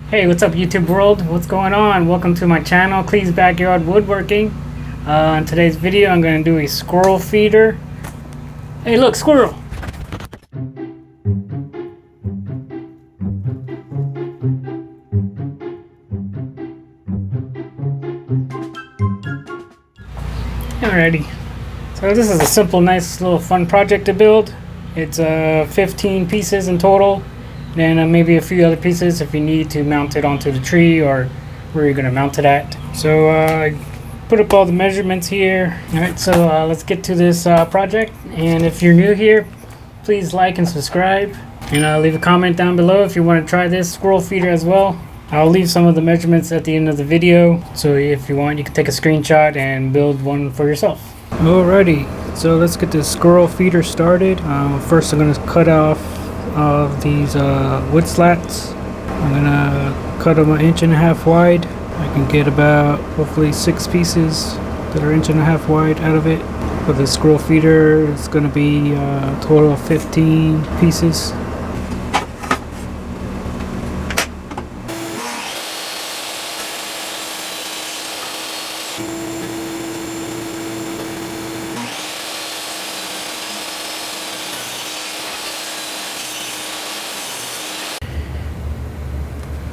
Hey, what's up YouTube world? What's going on? Welcome to my channel, Clee's Backyard Woodworking. In today's video I'm going to do a squirrel feeder. Hey look, squirrel! Alrighty, so this is a simple, nice little fun project to build. It's 15 pieces in total, and maybe a few other pieces if you need to mount it onto the tree or where you're going to mount it at. So I put up all the measurements here. Alright, so let's get to this project. And if you're new here, please like and subscribe, and leave a comment down below if you want to try this squirrel feeder as well. I'll leave some of the measurements at the end of the video, so if you want you can take a screenshot and build one for yourself. Alrighty, so let's get this squirrel feeder started. First I'm going to cut off these wood slats. I'm going to cut them 1.5 inches wide. I can get about hopefully 6 pieces that are 1.5 inches wide out of it. For the squirrel feeder it's going to be a total of 15 pieces.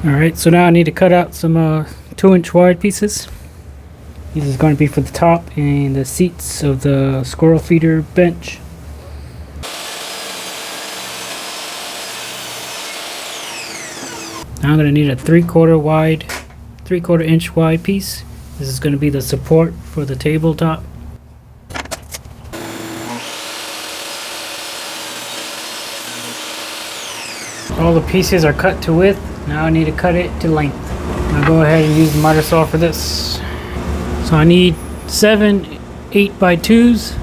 Alright, so now I need to cut out some 2-inch wide pieces. This is going to be for the top and the seats of the squirrel feeder bench. Now I'm going to need a 3/4 inch wide piece. This is going to be the support for the tabletop. All the pieces are cut to width. Now I need to cut it to length. I'll go ahead and use the miter saw for this. So I need 7 8x2s.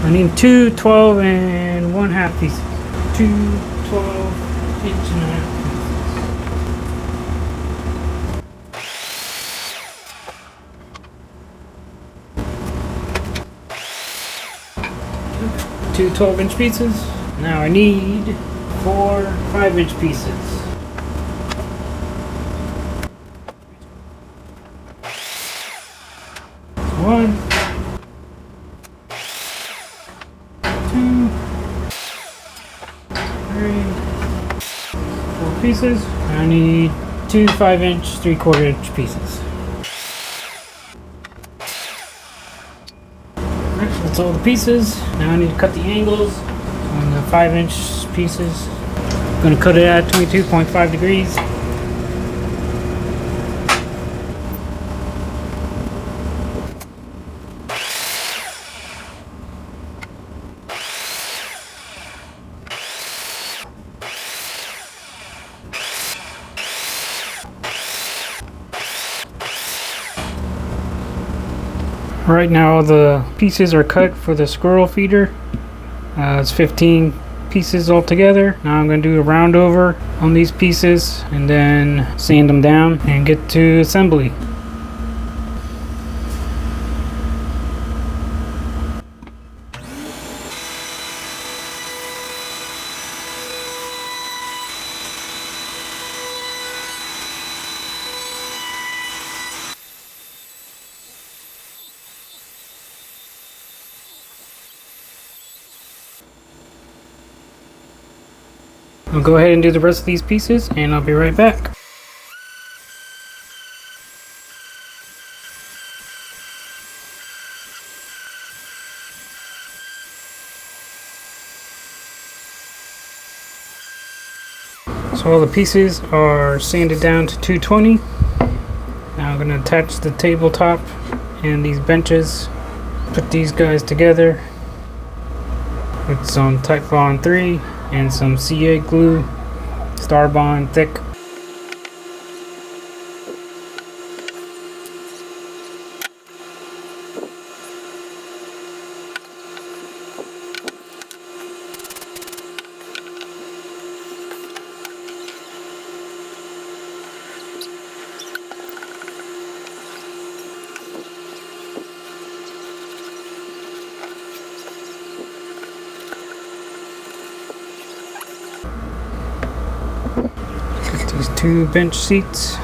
I need 2 12 and 1/2 pieces. 2 12 inch and a half. Two 12-inch pieces. Now I need 4 5-inch pieces. One, 2, 3, 4 pieces. I need 2 5-inch 3/4 inch pieces. That's all the pieces. Now I need to cut the angles on the 5-inch pieces. I'm going to cut it at 22.5 degrees. Right now the pieces are cut for the squirrel feeder. It's 15 pieces altogether. Now I'm going to do a round over on these pieces and then sand them down and get to assembly. I'll go ahead and do the rest of these pieces and I'll be right back. So all the pieces are sanded down to 220. Now I'm going to attach the tabletop and these benches. Put these guys together with some titebond 3 and some CA glue, starbond thick. these 2 bench seats.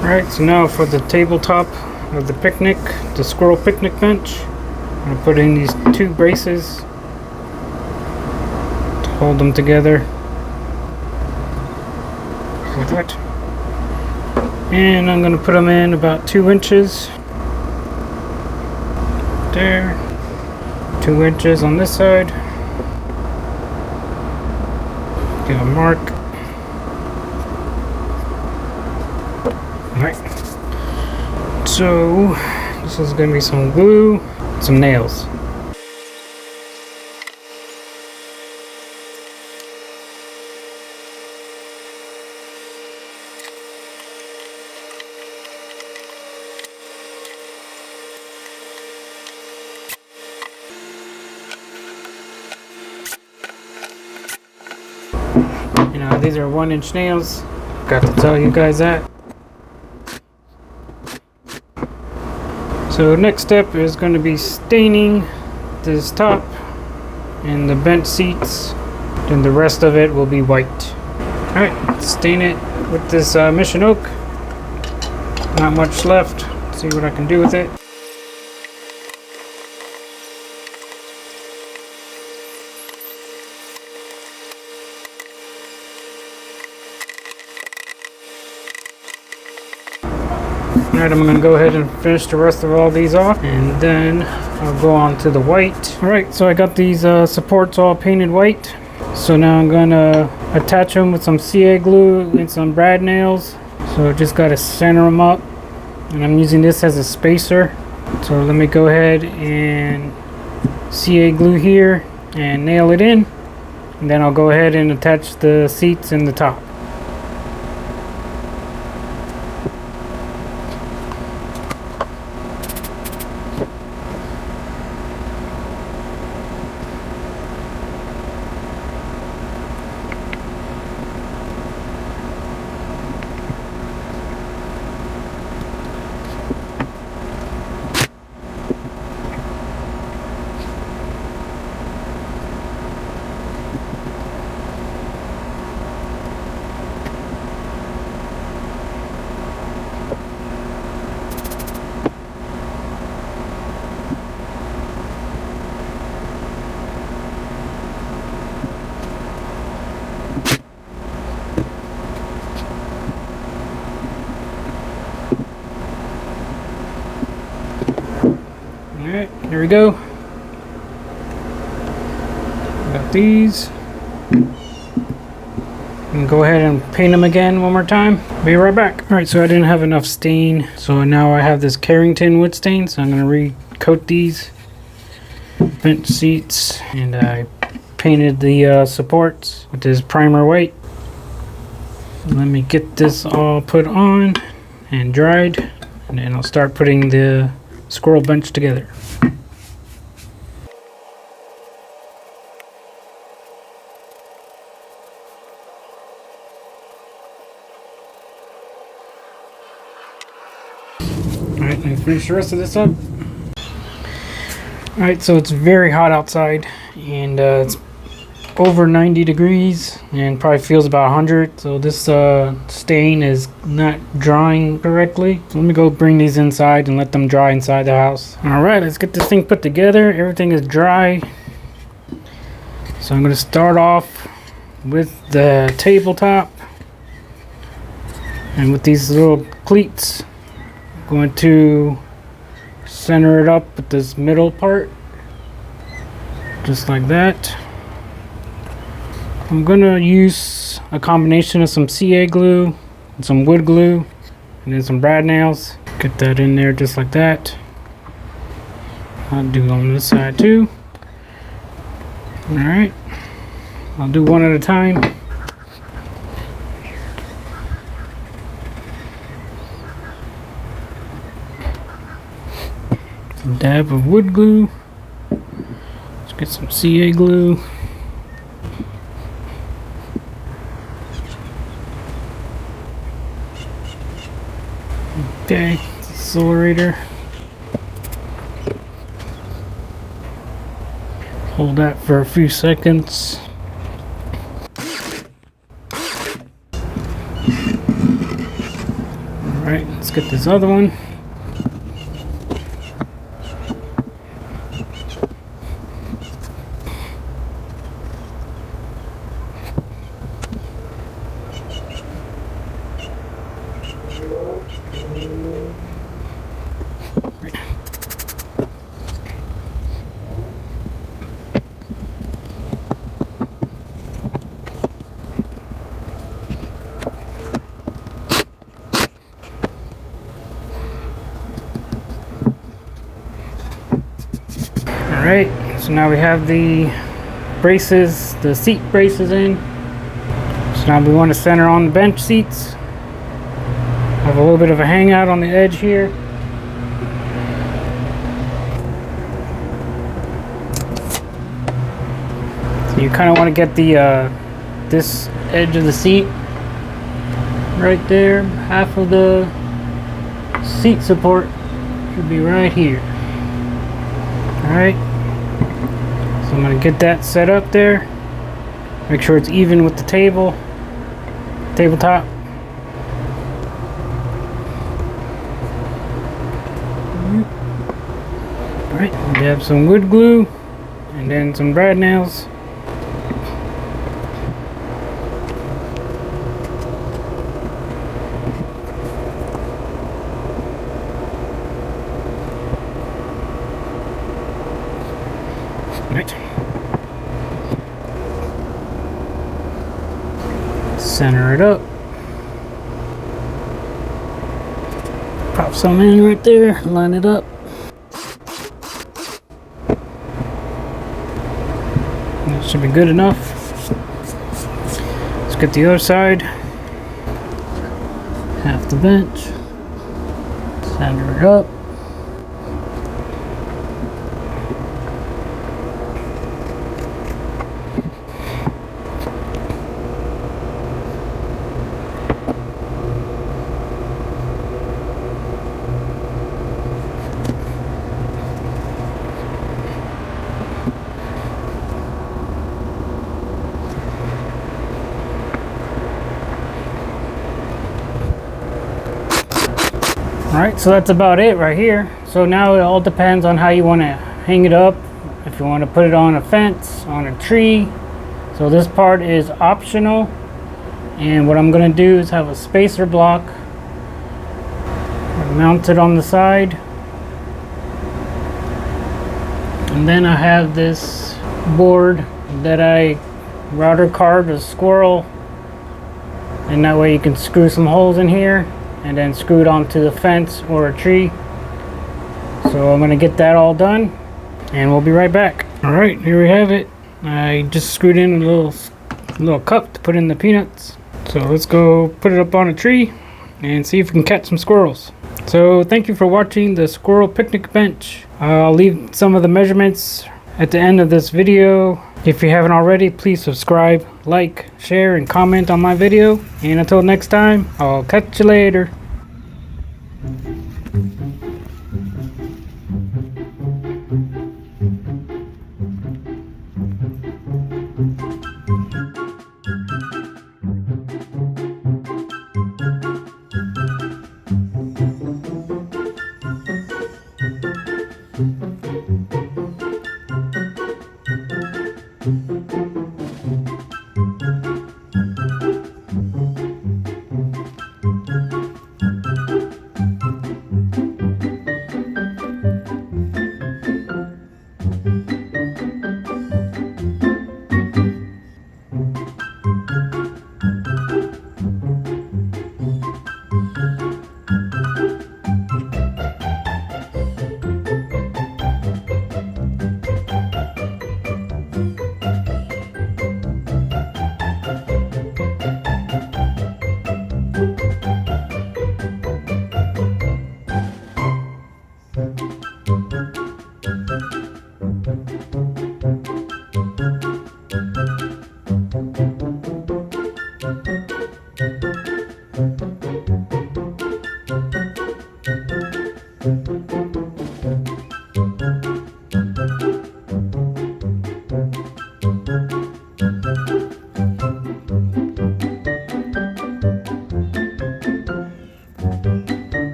Alright, so now for the tabletop of the picnic, the squirrel picnic bench, I'm going to put in these 2 braces to hold them together. Like that. And I'm going to put them in about 2 inches. There. 2 inches on this side. Give a mark. Alright, so this is going to be some glue, some nails. You know, these are 1-inch nails. Got to tell you guys that. So next step is going to be staining this top and the bench seats. Then the rest of it will be white. Alright, stain it with this mission oak. Not much left. Let's see what I can do with it. Alright, I'm going to go ahead and finish the rest of all these off, and then I'll go on to the white. Alright, so I got these supports all painted white. So now I'm going to attach them with some CA glue and some brad nails. So just got to center them up, and I'm using this as a spacer. So let me go ahead and CA glue here and nail it in, and then I'll go ahead and attach the seats in the top. Alright, here we go. Got these. And go ahead and paint them again one more time. Be right back. Alright, so I didn't have enough stain, so now I have this Carrington wood stain, so I'm going to re-coat these bench seats, and I painted the supports with this primer white. Let me get this all put on and dried, and then I'll start putting the squirrel bench together. Alright, let me finish the rest of this up. Alright, so it's very hot outside, and it's over 90 degrees and probably feels about 100, so this stain is not drying correctly. So let me go bring these inside and let them dry inside the house. Alright, let's get this thing put together. Everything is dry, so I'm going to start off with the tabletop, and with these little cleats I'm going to center it up with this middle part, just like that. I'm gonna use a combination of some CA glue and some wood glue and then some brad nails. Get that in there just like that. I'll do on this side too. Alright, I'll do one at a time. Some dab of wood glue. Let's get some CA glue. Okay, accelerator. Hold that for a few seconds. Alright, let's get this other one. Alright, so now we have the braces, the seat braces in. So now we want to center on the bench seats. Have a little bit of a hangout on the edge here. So you kind of want to get the this edge of the seat right there. Half of the seat support should be right here. Alright, so I'm going to get that set up there. Make sure it's even with the tabletop. Alright, dab some wood glue and then some brad nails. Right. Center it up. Pop some in right there, line it up. That should be good enough. Let's get the other side. Half the bench. Center it up. Alright, so that's about it right here. So now it all depends on how you want to hang it up. If you want to put it on a fence, on a tree. So this part is optional. And what I'm going to do is have a spacer block mounted on the side. And then I have this board that I router carved a squirrel. And that way you can screw some holes in here and then screw it onto the fence or a tree. So I'm gonna get that all done and we'll be right back. All right, here we have it. I just screwed in a little cup to put in the peanuts. So let's go put it up on a tree and see if we can catch some squirrels. So thank you for watching the squirrel picnic bench. I'll leave some of the measurements at the end of this video. If you haven't already, please subscribe, like, share, and comment on my video. And until next time, I'll catch you later.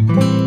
Bye.